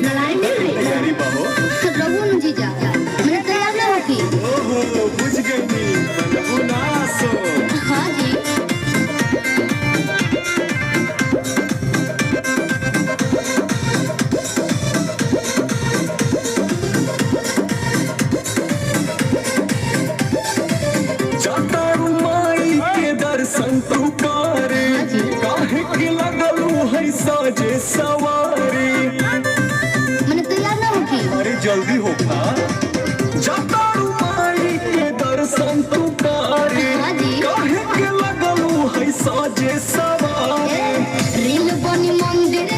नारायण रे तैयारी बाहो रघु न जीजा मैंने तैयार ना होगी। ओहो बुझ गई बुनासो हाँ जी जाता रुमाई के दर्शन तू करे काहे के लगलू है साजे सवारी मैंने तैयार ना होगी। अरे जल्दी होगा जाता रुमाई के दर्शन तू करे हाँ जी काहे के लगलू है साजे सवारी